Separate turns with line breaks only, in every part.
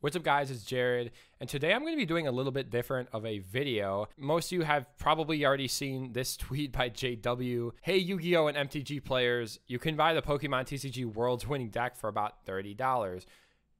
What's up guys, it's Jared, and today I'm going to be doing a little bit different of a video. Most of you have probably already seen this tweet by JW. Hey Yu-Gi-Oh! And MTG players, you can buy the Pokemon TCG World's winning deck for about $30.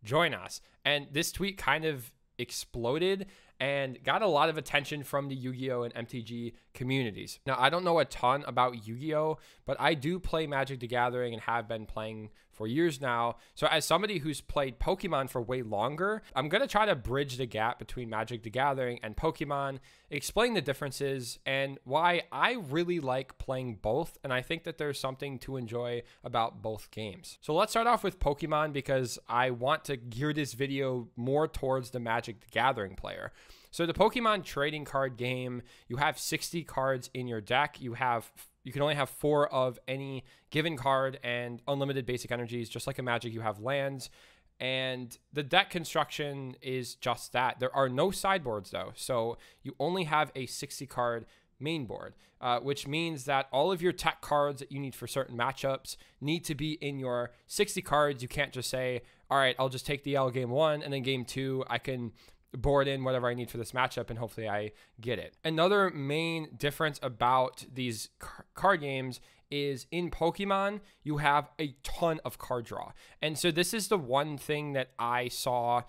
Join us. And this tweet kind of exploded and got a lot of attention from the Yu-Gi-Oh! And MTG communities. Now, I don't know a ton about Yu-Gi-Oh!, but I do play Magic the Gathering and have been playing for years now. So as somebody who's played Pokemon for way longer, I'm going to try to bridge the gap between Magic the Gathering and Pokemon, explain the differences and why I really like playing both. And I think that there's something to enjoy about both games. So let's start off with Pokemon because I want to gear this video more towards the Magic the Gathering player. So the Pokemon trading card game, you have 60 cards in your deck. You can only have 4 of any given card and unlimited basic energies. Just like in Magic, you have lands. And the deck construction is just that. There are no sideboards though. So you only have a 60 card main board, which means that all of your tech cards that you need for certain matchups need to be in your 60 cards. You can't just say, all right, I'll just take the L game 1 and then game 2, I can board in whatever I need for this matchup and hopefully I get it. Another main difference about these card games is in Pokemon, you have a ton of card draw. And so this is the one thing that I saw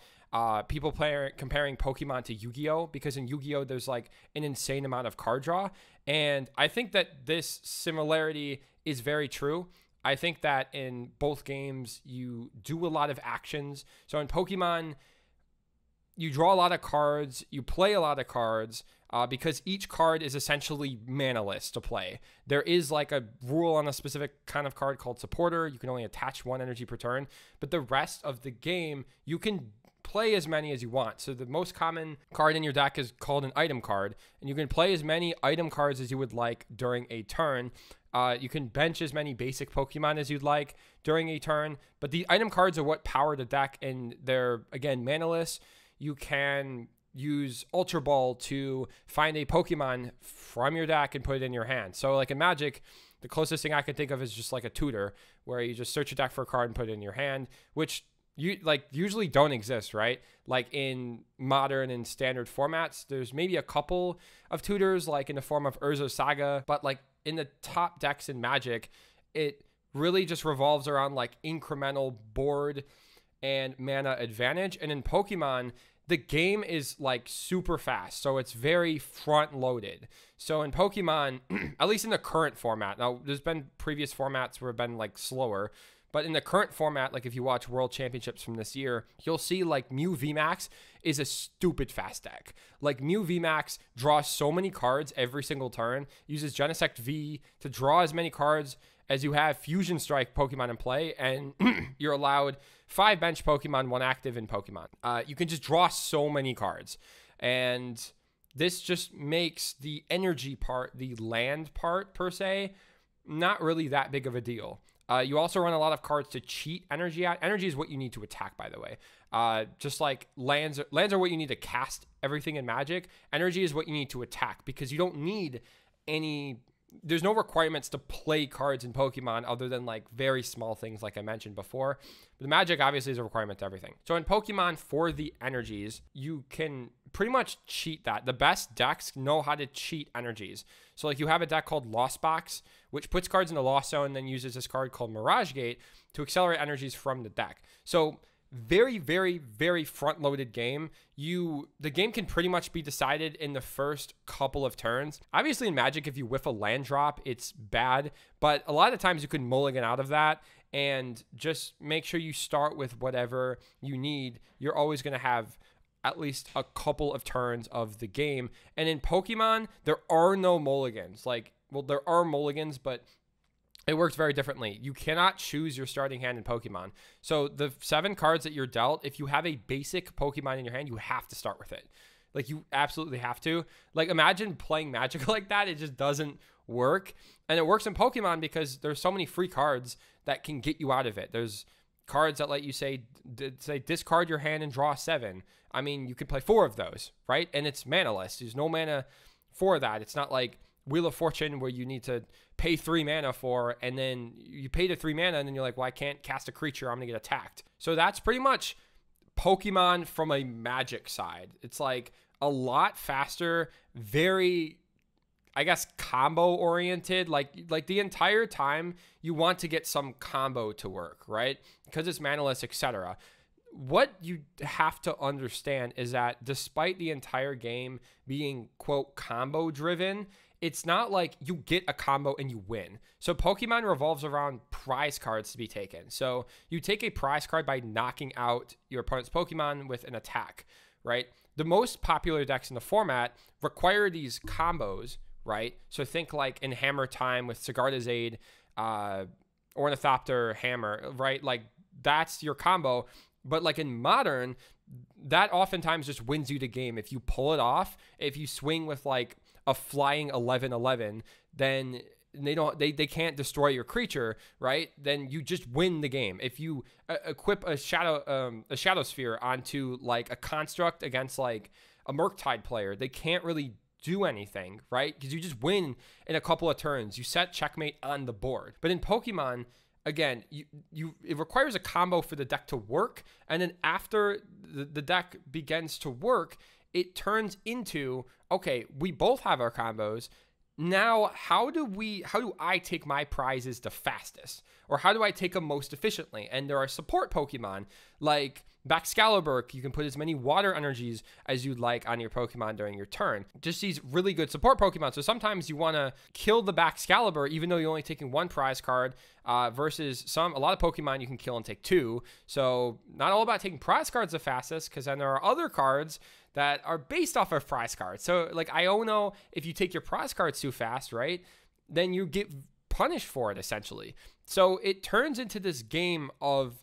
people comparing Pokemon to Yu-Gi-Oh! Because in Yu-Gi-Oh! There's like an insane amount of card draw. And I think that this similarity is very true. I think that in both games, you do a lot of actions. So in Pokemon, you draw a lot of cards, you play a lot of cards, because each card is essentially manaless to play. There is like a rule on a specific kind of card called supporter. You can only attach 1 energy per turn, but the rest of the game, you can play as many as you want. So the most common card in your deck is called an item card, and you can play as many item cards as you would like during a turn. You can bench as many basic Pokemon as you'd like during a turn, but the item cards are what power the deck, and they're, again, manaless. You can use Ultra Ball to find a Pokemon from your deck and put it in your hand. So like in Magic, the closest thing I can think of is just like a tutor, where you just search your deck for a card and put it in your hand, which you like usually don't exist, right? Like in modern and standard formats, there's maybe a couple of tutors like in the form of Urza Saga, but like in the top decks in Magic, it really just revolves around like incremental board and mana advantage. And in Pokemon, the game is like super fast, so it's very front loaded. So in Pokemon, at least in the current format, now there's been previous formats where it's been like slower, but in the current format, like if you watch World Championships from this year, you'll see like Mew VMAX is a stupid fast deck. Like Mew VMAX draws so many cards every single turn, uses Genesect V to draw as many cards as you have Fusion Strike Pokemon in play, and you're allowed 5 bench Pokemon, 1 active in Pokemon. You can just draw so many cards. And this just makes the energy part, the land part per se, not really that big of a deal. You also run a lot of cards to cheat energy out. Energy is what you need to attack, by the way. Just like lands are what you need to cast everything in Magic. Energy is what you need to attack because you don't need any... There's no requirements to play cards in Pokemon other than like very small things like I mentioned before. But the Magic obviously is a requirement to everything. So in Pokemon, for the energies, you can pretty much cheat that. The best decks know how to cheat energies. So like you have a deck called Lost Box, which puts cards in the Lost Zone and then uses this card called Mirage Gate to accelerate energies from the deck. So very, very, very front-loaded game. The game can pretty much be decided in the first couple of turns. Obviously, in Magic, if you whiff a land drop, it's bad. But a lot of times, you can mulligan out of that and just make sure you start with whatever you need. You're always going to have at least a couple of turns of the game. And in Pokemon, there are no mulligans. Like, well, there are mulligans, but it works very differently. You cannot choose your starting hand in Pokemon. So the 7 cards that you're dealt, if you have a basic Pokemon in your hand, you have to start with it. Like you absolutely have to. Like imagine playing Magic like that. It just doesn't work. And it works in Pokemon because there's so many free cards that can get you out of it. There's cards that let you say discard your hand and draw 7. I mean, you could play 4 of those, right? And it's manaless. There's no mana for that. It's not like Wheel of Fortune where you need to pay 3 mana for, and then you pay the 3 mana and then you're like, well, I can't cast a creature, I'm gonna get attacked. So that's pretty much Pokemon from a Magic side. It's like a lot faster, very, I guess, combo oriented. Like the entire time you want to get some combo to work, right? Because it's manaless, etc. What you have to understand is that despite the entire game being, quote, combo driven, it's not like you get a combo and you win. So Pokemon revolves around prize cards to be taken. So you take a prize card by knocking out your opponent's Pokemon with an attack, right? The most popular decks in the format require these combos, right? So think like in Hammer Time with Sigarda's Aid, Ornithopter, Hammer, right? Like that's your combo. But like in Modern, that oftentimes just wins you the game. If you pull it off, if you swing with like a flying 11-11, then they can't destroy your creature, right? Then you just win the game. If you equip a shadow sphere onto like a construct against like a Murktide player, they can't really do anything, right? Because you just win in a couple of turns. You set checkmate on the board. But in Pokemon, again, it requires a combo for the deck to work, and then after the deck begins to work, it turns into, okay, we both have our combos. Now, how do I take my prizes the fastest? Or how do I take them most efficiently? And there are support Pokemon like Baxcalibur. You can put as many water energies as you'd like on your Pokemon during your turn. Just these really good support Pokemon. So sometimes you want to kill the Baxcalibur even though you're only taking one prize card versus a lot of Pokemon you can kill and take two. So not all about taking prize cards the fastest, because then there are other cards that are based off of prize cards. So like Iono, if you take your prize cards too fast, right, then you get punished for it essentially. So it turns into this game of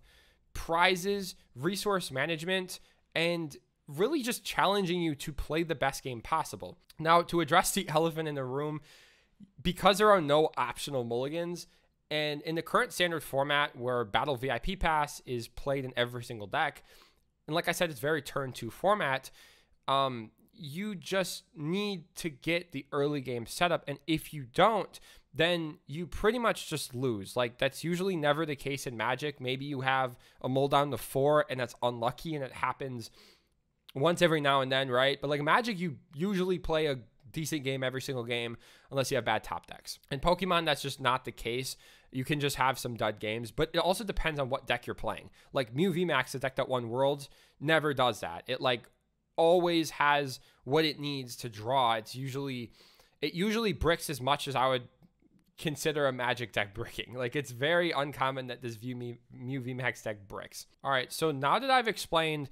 prizes, resource management, and really just challenging you to play the best game possible. Now, to address the elephant in the room, because there are no optional mulligans, and in the current standard format where Battle VIP Pass is played in every single deck, and like I said, it's very turn 2 format, you just need to get the early game setup. And if you don't, then you pretty much just lose. Like that's usually never the case in Magic. Maybe you have a mull down to 4 and that's unlucky and it happens once every now and then, right? But like Magic, you usually play a decent game every single game unless you have bad top decks. In Pokemon, that's just not the case. You can just have some dud games, but it also depends on what deck you're playing. Like Mew VMAX, the deck that won Worlds, never does that. It like always has what it needs to draw. It usually bricks as much as I would consider a Magic deck bricking. Like it's very uncommon that this Mew VMAX deck bricks. All right, so now that I've explained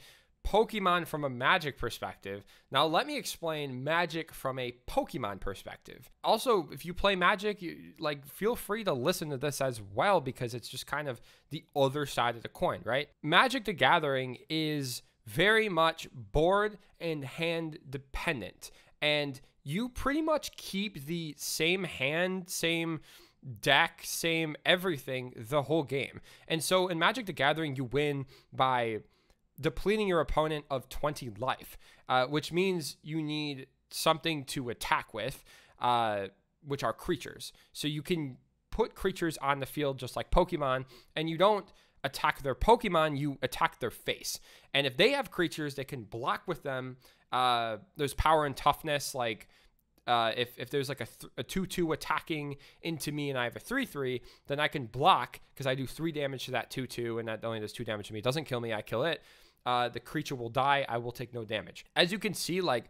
Pokemon from a Magic perspective, now let me explain Magic from a Pokemon perspective. Also, if you play Magic, feel free to listen to this as well, because it's just kind of the other side of the coin, right? Magic the Gathering is very much board and hand dependent, and you pretty much keep the same hand, same deck, same everything the whole game. And so in Magic the Gathering, you win by depleting your opponent of 20 life, which means you need something to attack with, which are creatures. So you can put creatures on the field just like Pokemon, and you don't attack their Pokemon, you attack their face. And if they have creatures, they can block with them. There's power and toughness, like if there's like a 2/2 attacking into me and I have a 3/3, then I can block because I do 3 damage to that 2/2, and that only does 2 damage to me. It doesn't kill me, I kill it. The creature will die, I will take no damage. As you can see, like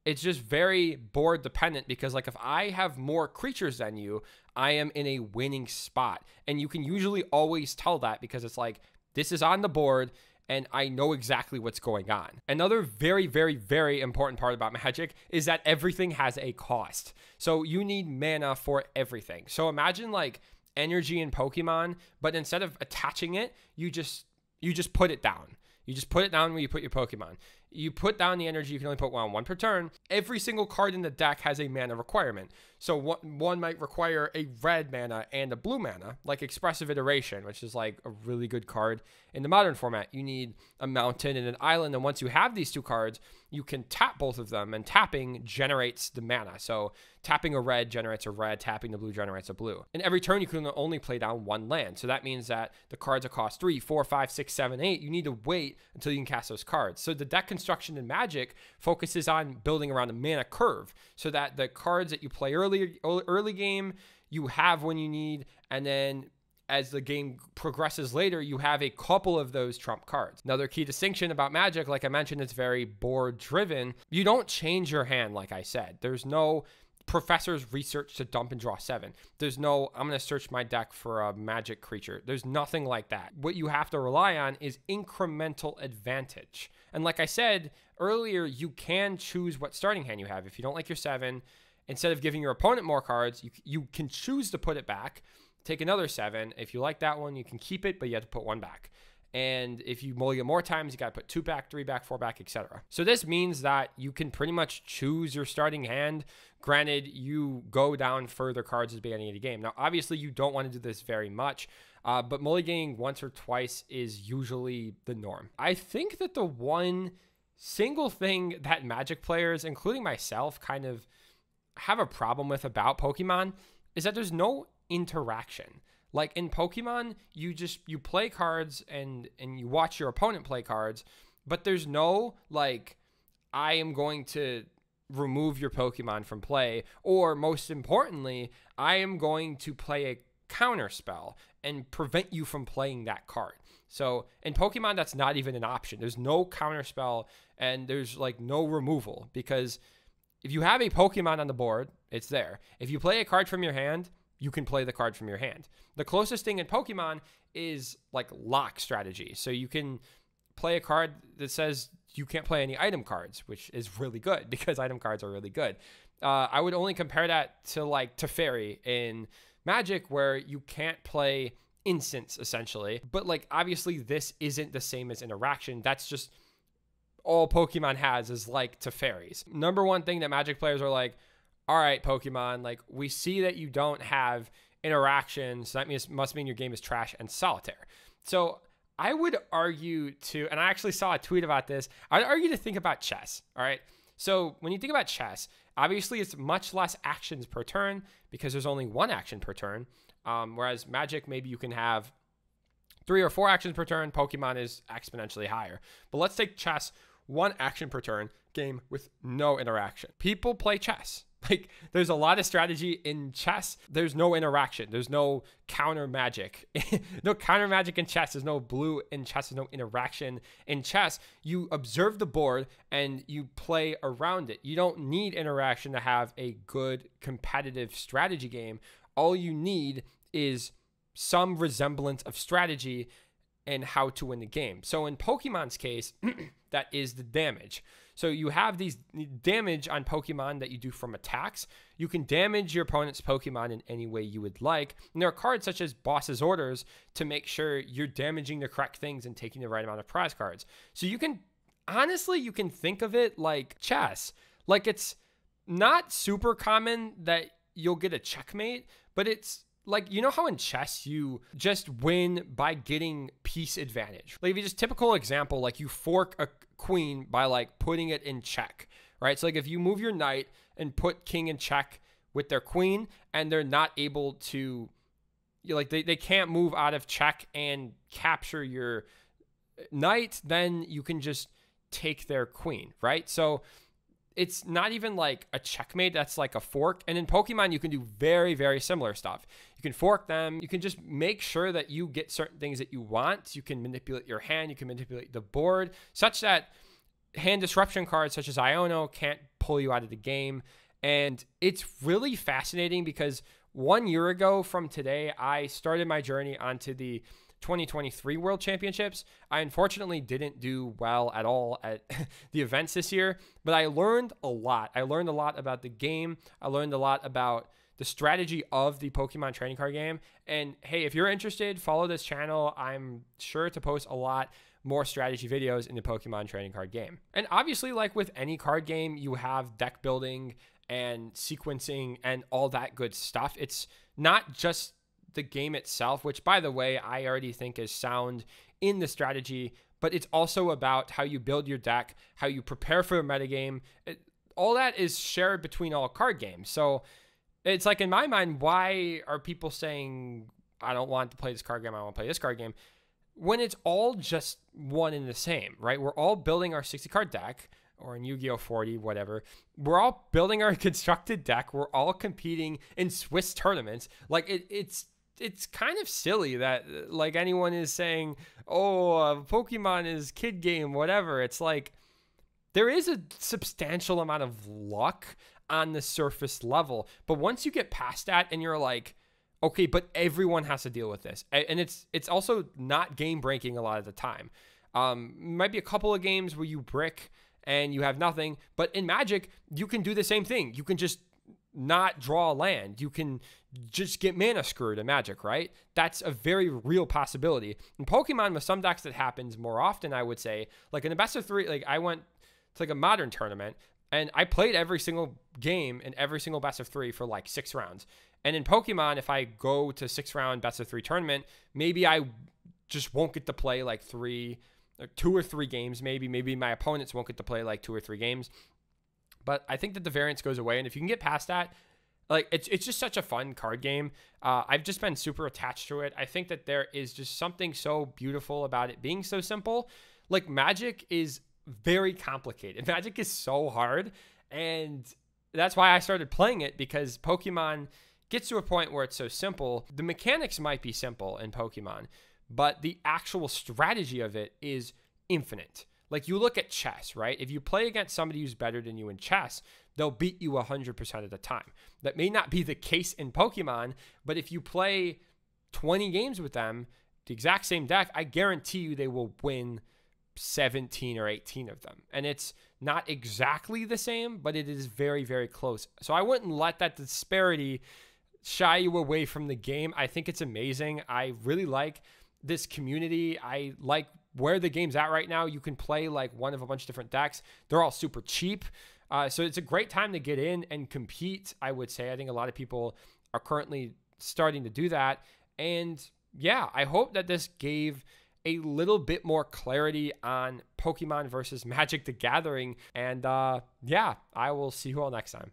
it's just very board dependent, because like if I have more creatures than you, I am in a winning spot. And you can usually always tell that because it's like, this is on the board and I know exactly what's going on. Another very, very, very important part about Magic is that everything has a cost. So you need mana for everything. So imagine like energy in Pokemon, but instead of attaching it, you just put it down. You just put it down where you put your Pokemon. you put down the energy. You can only put one per turn. Every single card in the deck has a mana requirement. So one might require a red mana and a blue mana, like Expressive Iteration, which is like a really good card in the Modern format. You need a mountain and an island, and once you have these two cards, you can tap both of them, and tapping generates the mana. So tapping a red generates a red, tapping the blue generates a blue. And every turn you can only play down one land. So that means that the cards that cost 3, 4, 5, 6, 7, 8, you need to wait until you can cast those cards. So the deck construction in Magic focuses on building around a mana curve, so that the cards that you play early game, you have when you need, and then as the game progresses later, you have a couple of those trump cards. Another key distinction about Magic, like I mentioned, it's very board driven. You don't change your hand, like I said. There's no professor's research to dump and draw 7. There's no, I'm going to search my deck for a magic creature. There's nothing like that. What you have to rely on is incremental advantage. And like I said earlier, you can choose what starting hand you have. If you don't like your 7, instead of giving your opponent more cards, you can choose to put it back, take another 7. If you like that one, you can keep it, but you have to put 1 back. And if you mulligan more times, you got to put 2 back, 3 back, 4 back, etc. So this means that you can pretty much choose your starting hand. Granted, you go down further cards at the beginning of the game. Now, obviously, you don't want to do this very much, but mulliganing once or twice is usually the norm. I think that the one single thing that Magic players, including myself, kind of have a problem with about Pokemon is that there's no interaction. Like in Pokemon, you play cards and you watch your opponent play cards, but there's no like, I am going to remove your Pokemon from play, or most importantly, I am going to play a counter spell and prevent you from playing that card. So in Pokemon, that's not even an option. There's no counter spell and there's like no removal, because if you have a Pokemon on the board, it's there. If you play a card from your hand, you can play the card from your hand. The closest thing in Pokemon is like lock strategy. So you can play a card that says you can't play any item cards, which is really good because item cards are really good. I would only compare that to like Teferi in Magic, where you can't play instants essentially. But like obviously this isn't the same as interaction. That's just all Pokemon has is like Teferi's. Number one thing that Magic players are like, all right, Pokemon, like we see that you don't have interactions, so that must mean your game is trash and solitaire. So I would argue to, and I actually saw a tweet about this, I'd argue to think about chess, all right? So when you think about chess, obviously it's much less actions per turn because there's only 1 action per turn, whereas Magic, maybe you can have 3 or 4 actions per turn. Pokemon is exponentially higher. But let's take chess, 1 action per turn, game with no interaction. People play chess. Like, there's a lot of strategy in chess. There's no interaction. There's no counter magic. No counter magic in chess. There's no blue in chess. There's no interaction in chess. You observe the board and you play around it. You don't need interaction to have a good competitive strategy game. All you need is some resemblance of strategy and how to win the game. So in Pokemon's case, that is the damage. So you have these damage on Pokemon that you do from attacks. You can damage your opponent's Pokemon in any way you would like. And there are cards such as Boss's Orders to make sure you're damaging the correct things and taking the right amount of prize cards. So you can, honestly, you can think of it like chess. Like, it's not super common that you'll get a checkmate, but it's like, you know how in chess you just win by getting piece advantage? Like, if you just typical example, like you fork a queen by like putting it in check, right? So like if you move your knight and put king in check with their queen and they're not able to, like they can't move out of check and capture your knight, then you can just take their queen, right? So it's not even like a checkmate, that's like a fork. And in Pokemon, you can do very, very similar stuff. You can fork them. You can just make sure that you get certain things that you want. You can manipulate your hand. You can manipulate the board such that hand disruption cards such as Iono can't pull you out of the game. And it's really fascinating because 1 year ago from today, I started my journey onto the 2023 World Championships. I unfortunately didn't do well at all at the events this year, but I learned a lot. I learned a lot about the game. I learned a lot about the strategy of the Pokemon trading card game. And hey, if you're interested, follow this channel. I'm sure to post a lot more strategy videos in the Pokemon trading card game. And obviously, like with any card game, you have deck building and sequencing and all that good stuff. It's not just the game itself, which, by the way, I already think is sound in the strategy, but it's also about how you build your deck, how you prepare for a metagame. All that is shared between all card games. So it's like, in my mind, why are people saying, I don't want to play this card game, I want to play this card game, when it's all just one and the same, right? We're all building our 60 card deck, or in Yu-Gi-Oh! 40, whatever. We're all building our constructed deck. We're all competing in Swiss tournaments. Like, it's kind of silly that, like, anyone is saying, oh, Pokemon is kid game, whatever. It's like, there is a substantial amount of luck on the surface level. But once you get past that and you're like, okay, but everyone has to deal with this. And it's also not game breaking a lot of the time. Might be a couple of games where you brick and you have nothing. But in Magic, you can do the same thing. You can just not draw a land. You can just get mana screwed in Magic, right? That's a very real possibility. In Pokemon, with some decks, that happens more often, I would say. Like in the best of 3, like I went to like a Modern tournament, and I played every single game in every single best of 3 for like 6 rounds. And in Pokemon, if I go to 6-round best of 3 tournament, maybe I just won't get to play like 2 or 3 games. Maybe my opponents won't get to play like 2 or 3 games. But I think that the variance goes away. And if you can get past that, like it's just such a fun card game. I've just been super attached to it. I think that there is just something so beautiful about it being so simple. Like Magic is very complicated. Magic is so hard. And that's why I started playing it, because Pokemon gets to a point where it's so simple. The mechanics might be simple in Pokemon, but the actual strategy of it is infinite. Like you look at chess, right? If you play against somebody who's better than you in chess, they'll beat you 100% of the time. That may not be the case in Pokemon, but if you play 20 games with them, the exact same deck, I guarantee you they will win 17 or 18 of them. And it's not exactly the same, but it is very, very close. So I wouldn't let that disparity shy you away from the game. I think it's amazing. I really like this community. I like where the game's at right now. You can play like one of a bunch of different decks. They're all super cheap. So it's a great time to get in and compete, I would say. I think a lot of people are currently starting to do that. And yeah, I hope that this gave a little bit more clarity on Pokemon versus Magic the Gathering. And yeah, I will see you all next time.